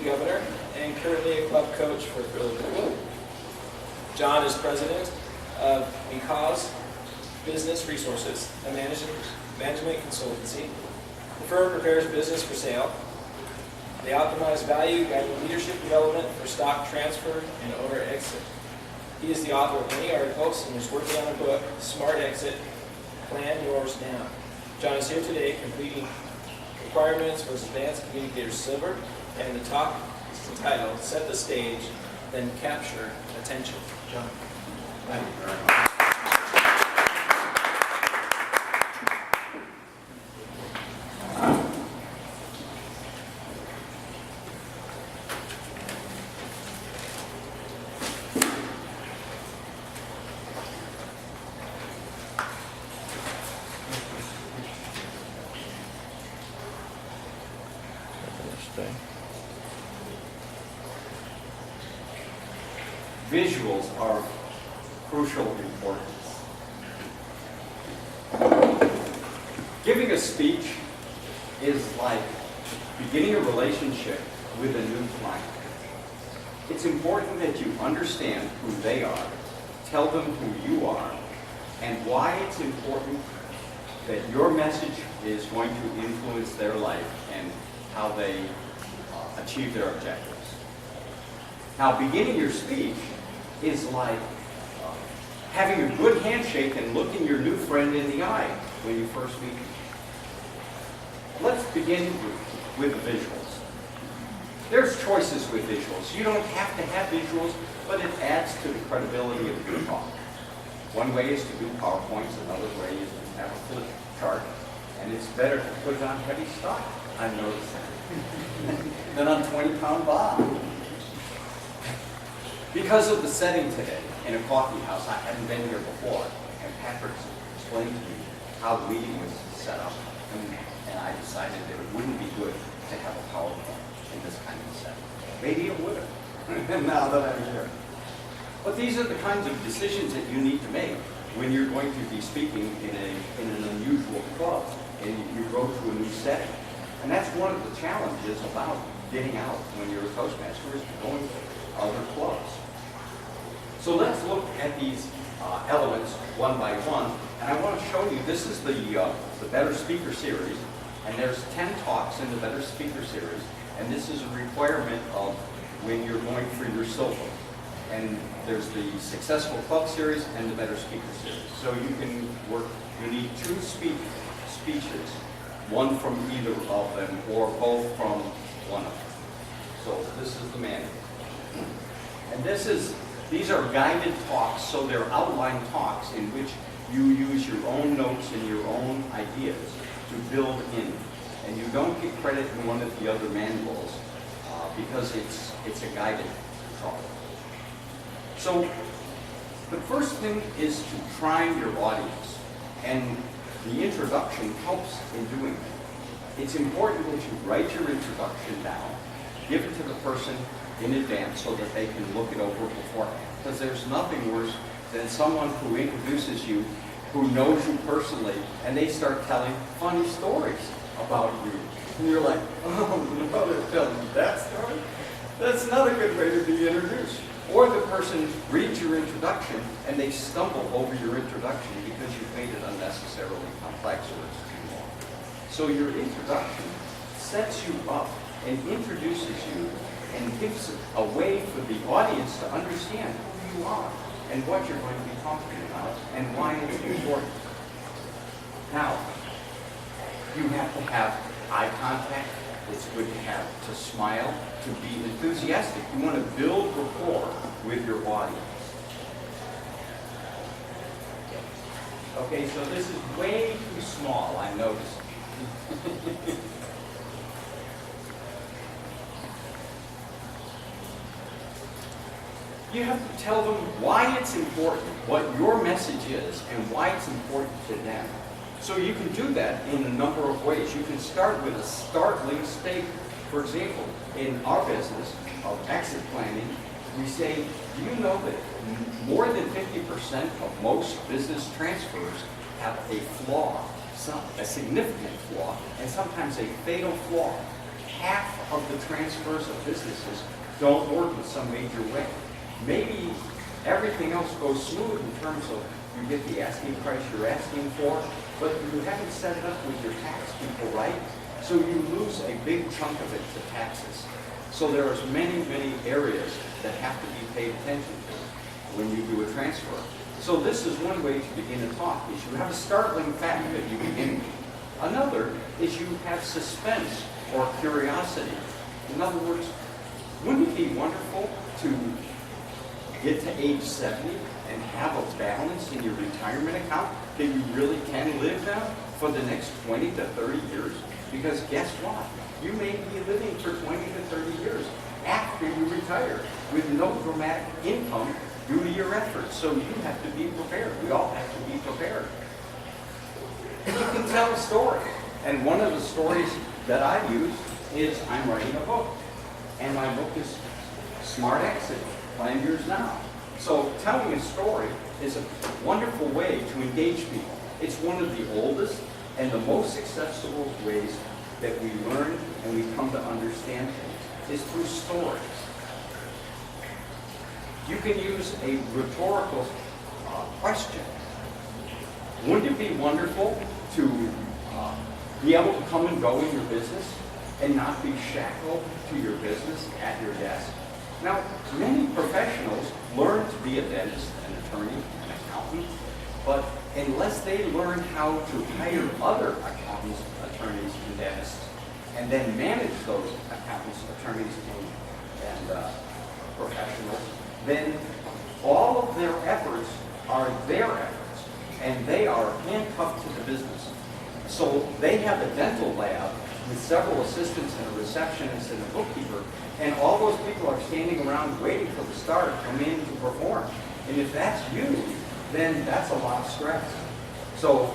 Governor and currently a club coach for Philadelphia. John is president of Because Business Resources, a management consultancy. The firm prepares business for sale. They optimize value, guiding leadership development for stock transfer and owner exit. He is the author of many articles and is working on a book, Smart Exit, Plan Yours Now. John is here today completing requirements for his Advanced Communicator Silver, and the talk is entitled Set the Stage, Then Capture Attention. John. Thank you very much. Visuals are of crucial importance. Giving a speech is like beginning a relationship with a new client. It's important that you understand who they are, tell them who you are, and why it's important that your message is going to influence their life and how they achieve their objectives. Now, beginning your speech is like having a good handshake and looking your new friend in the eye when you first meet them. Let's begin with the visuals. There's choices with visuals. You don't have to have visuals, but it adds to the credibility of your talk. One way is to do PowerPoints, another way is to have a flip chart, and it's better to put it on heavy stock, I've noticed that, than on 20-pound bond. Because of the setting today, in a coffee house, I hadn't been here before, and Patrick explained to me how the meeting was set up, and I decided that it wouldn't be good to have a PowerPoint in this kind of setting. Maybe it would have, now that I'm here. But these are the kinds of decisions that you need to make when you're going to be speaking in an unusual club, and you go to a new setting. And that's one of the challenges about getting out when you're a Toastmaster, is going to other clubs. So let's look at these elements one by one, and I want to show you, this is the Better Speaker Series, and there's 10 talks in the Better Speaker Series, and this is a requirement of when you're going for your silver. And there's the Successful Club Series and the Better Speaker Series. So you can work, you need 2 speeches, one from either of them, or both from one of them. So this is the manual. And these are guided talks, so they're outline talks in which you use your own notes and your own ideas to build in. And you don't get credit in one of the other manuals because it's a guided talk. So the first thing is to prime your audience, and the introduction helps in doing that. It's important that you write your introduction down, give it to the person in advance so that they can look it over beforehand. Because there's nothing worse than someone who introduces you, who knows you personally, and they start telling funny stories about you. And you're like, oh, no, they're telling me that story? That's not a good way to be introduced. Or the person reads your introduction and they stumble over your introduction because you've made it unnecessarily complex or it's too long. So your introduction sets you up and introduces you and gives a way for the audience to understand who you are and what you're going to be talking about and why it's important. Now, you have to have eye contact. It's good to smile, to be enthusiastic. You want to build rapport with your audience. Okay, so this is way too small, I noticed. You have to tell them why it's important, what your message is, and why it's important to them. So you can do that in a number of ways. You can start with a startling statement. For example, in our business of exit planning, we say, do you know that more than 50% of most business transfers have a flaw, a significant flaw, and sometimes a fatal flaw? half of the transfers of businesses don't work in some major way. Maybe everything else goes smooth in terms of you get the asking price you're asking for, but you haven't set it up with your tax people right, so you lose a big chunk of it to taxes. So there are many, many areas that have to be paid attention to when you do a transfer. So this is one way to begin a talk, is you have a startling fact that you begin with. Another is you have suspense or curiosity. In other words, wouldn't it be wonderful to get to age 70 and have a balance in your retirement account that you really can live now for the next 20 to 30 years? Because guess what? You may be living for 20 to 30 years after you retire with no dramatic income due to your efforts. So you have to be prepared. We all have to be prepared. And you can tell a story. And one of the stories that I use is I'm writing a book. And my book is Smart Exit, Plan Yours Now. So telling a story is a wonderful way to engage people. It's one of the oldest and the most accessible ways that we learn and we come to understand things is through stories. You can use a rhetorical question. Wouldn't it be wonderful to be able to come and go in your business and not be shackled to your business at your desk? Now, many professionals learn to be a dentist, an attorney, an accountant, but unless they learn how to hire other accountants, attorneys, and dentists, and then manage those accountants, attorneys, and professionals, then all of their efforts are their efforts, and they are handcuffed to the business. So they have a dental lab with several assistants and a receptionist and a bookkeeper, and all those people are standing around waiting for the star to come in to perform. And if that's you, then that's a lot of stress. So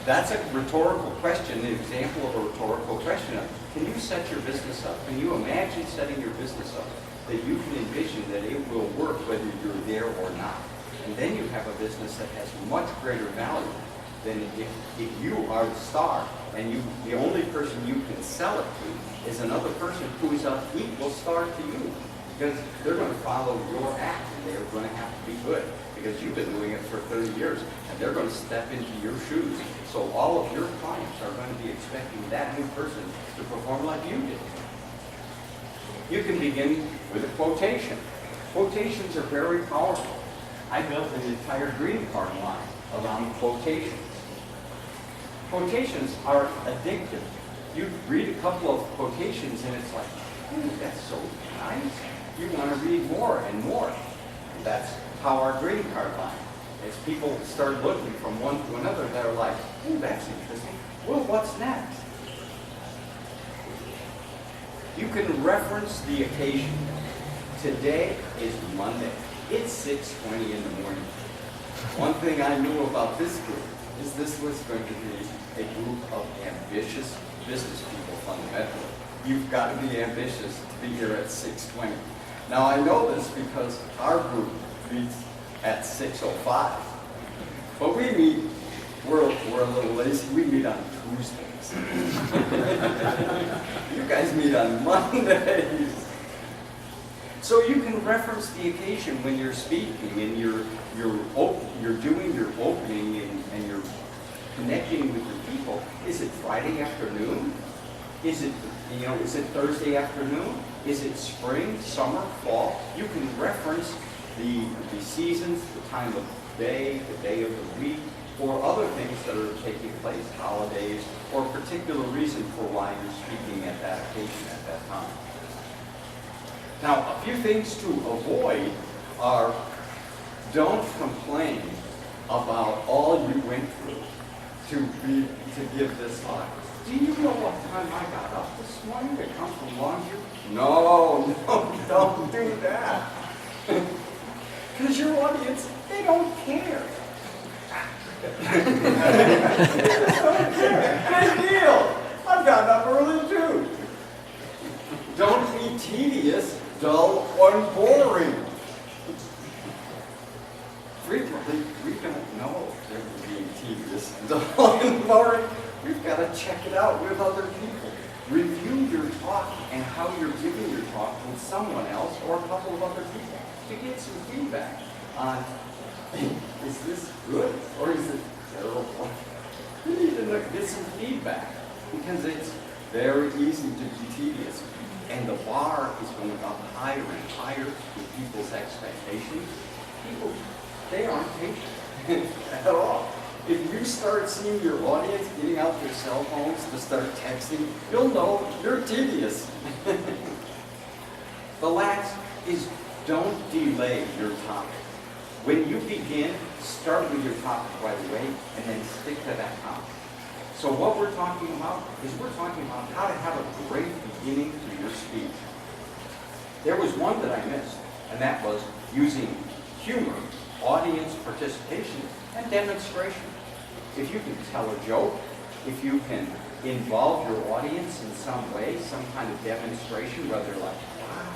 that's a rhetorical question, an example of a rhetorical question. Can you set your business up? Can you imagine setting your business up that you can envision that it will work whether you're there or not? And then you have a business that has much greater value than if you are the star and the only person you can sell it to is another person who is an equal star to you. Because they're going to follow your act and they're going to have to be good because you've been doing it for 30 years and they're going to step into your shoes. So all of your clients are going to be expecting that new person to perform like you did. You can begin with a quotation. Quotations are very powerful. I built an entire greeting card line around quotations. Quotations are addictive. You read a couple of quotations and it's like, oh, that's so nice. You want to read more and more. And that's how our greeting card line. As people start looking from one to another, they're like, oh, that's interesting. Well, what's next? You can reference the occasion. Today is Monday. It's 6:20 in the morning. One thing I knew about this group is this was going to be a group of ambitious business people fundamentally. You've got to be ambitious to be here at 6:20. Now I know this because our group meets at 6:05. But we're a little lazy, we meet on Tuesdays. You guys meet on Mondays. So you can reference the occasion when you're speaking and you're doing your opening and you're connecting with your people. Is it Friday afternoon? Is it Thursday afternoon? Is it spring, summer, fall? You can reference the seasons, the time of day, the day of the week, or other things that are taking place, holidays, or a particular reason for why you're speaking at that occasion at that time. Now, a few things to avoid are don't complain about all you went through to give this talk. Do you know what time I got up this morning to come from Longview? No, don't do that. Because your audience, they don't care. Big deal. I've gotten up early too. Don't be tedious, dull, or boring. Frequently, we don't know if we're being tedious, dull, and boring. We've got to check it out with other people. review your talk and how you're giving your talk with someone else or a couple of other people to get some feedback on, is this good or is it terrible? You need to get some feedback because it's very easy to be tedious. And the bar is going up higher and higher with people's expectations. People, they aren't patient at all. If you start seeing your audience getting out their cell phones to start texting, you'll know you're tedious. The last is don't delay your topic. When you begin, start with your topic right away and then stick to that topic. So what we're talking about is we're talking about how to have a great beginning to your speech. There was one that I missed, and that was using humor, audience participation, and demonstration. If you can tell a joke, if you can involve your audience in some way, some kind of demonstration, whether like, wow,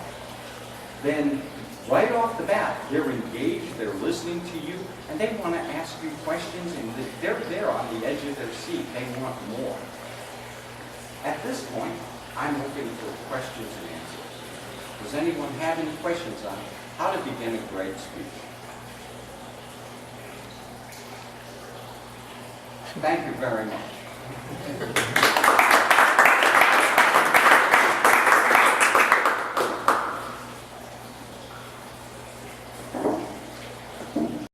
then right off the bat, they're engaged, they're listening to you, and they want to ask you questions, and they're there on the edge of their seat. They want more. At this point, I'm looking for questions and answers. Does anyone have any questions on how to begin a great speech? Thank you very much.